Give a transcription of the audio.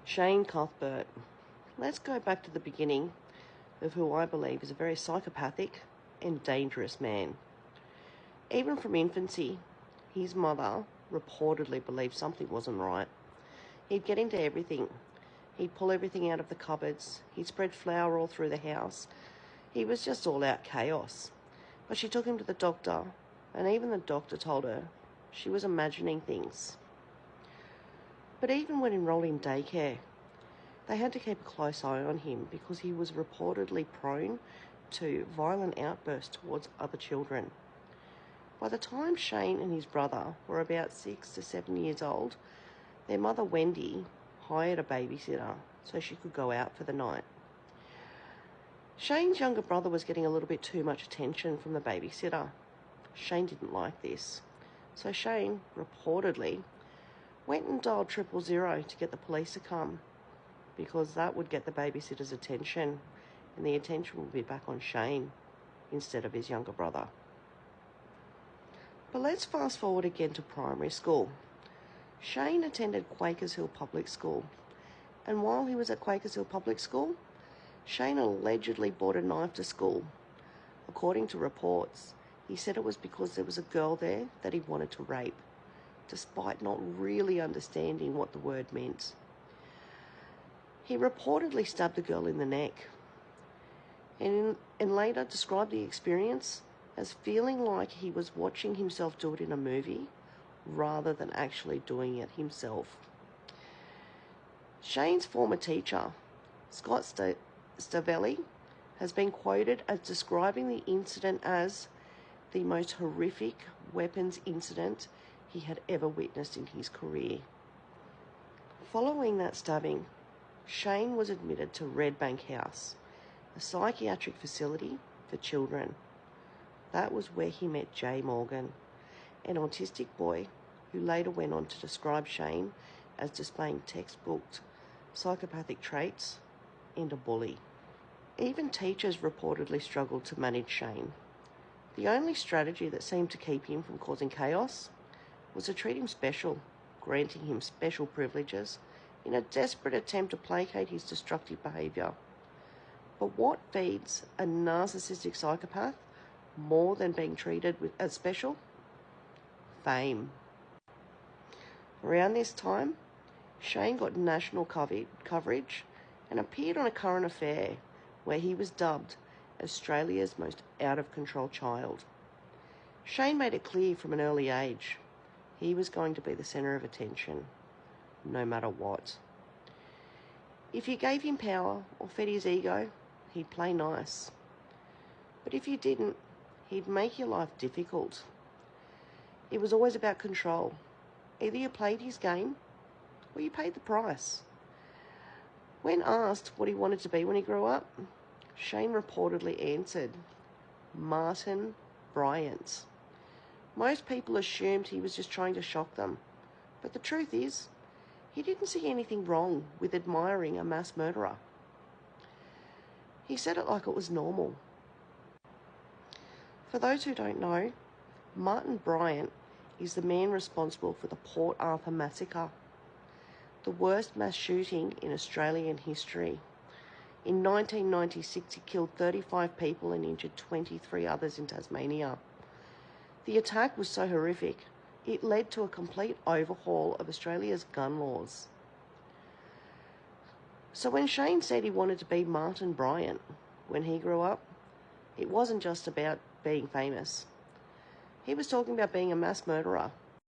Shane Cuthbert. Let's go back to the beginning of who I believe is a very psychopathic and dangerous man. Even from infancy, his mother reportedly believed something wasn't right. He'd get into everything. He'd pull everything out of the cupboards. He'd spread flour all through the house. He was just all out chaos. But she took him to the doctor, and even the doctor told her she was imagining things. But even when enrolled in daycare, they had to keep a close eye on him because he was reportedly prone to violent outbursts towards other children. By the time Shane and his brother were about 6 to 7 years old, their mother Wendy hired a babysitter so she could go out for the night. Shane's younger brother was getting a little bit too much attention from the babysitter. Shane didn't like this, so Shane reportedly went and dialed 000 to get the police to come, because that would get the babysitter's attention, and the attention would be back on Shane instead of his younger brother. But let's fast forward again to primary school. Shane attended Quakers Hill Public School, and while he was at Quakers Hill Public School, Shane allegedly brought a knife to school. According to reports, he said it was because there was a girl there that he wanted to rape, despite not really understanding what the word meant. He reportedly stabbed the girl in the neck, and later described the experience as feeling like he was watching himself do it in a movie rather than actually doing it himself. Shane's former teacher, Scott Stavelli, has been quoted as describing the incident as the most horrific weapons incident he had ever witnessed in his career. Following that stabbing, Shane was admitted to Red Bank House, a psychiatric facility for children. That was where he met Jay Morgan, an autistic boy who later went on to describe Shane as displaying textbook psychopathic traits and a bully. Even teachers reportedly struggled to manage Shane. The only strategy that seemed to keep him from causing chaos was to treat him special, granting him special privileges in a desperate attempt to placate his destructive behaviour. But what feeds a narcissistic psychopath more than being treated as special? Fame. Around this time, Shane got national coverage and appeared on A Current Affair, where he was dubbed Australia's most out-of-control child. Shane made it clear from an early age he was going to be the centre of attention, no matter what. If you gave him power or fed his ego, he'd play nice. But if you didn't, he'd make your life difficult. It was always about control. Either you played his game or you paid the price. When asked what he wanted to be when he grew up, Shane reportedly answered, Martin Bryant. Most people assumed he was just trying to shock them, but the truth is, he didn't see anything wrong with admiring a mass murderer. He said it like it was normal. For those who don't know, Martin Bryant is the man responsible for the Port Arthur massacre, the worst mass shooting in Australian history. In 1996, he killed 35 people and injured 23 others in Tasmania. The attack was so horrific, it led to a complete overhaul of Australia's gun laws. So when Shane said he wanted to be Martin Bryant when he grew up, it wasn't just about being famous. He was talking about being a mass murderer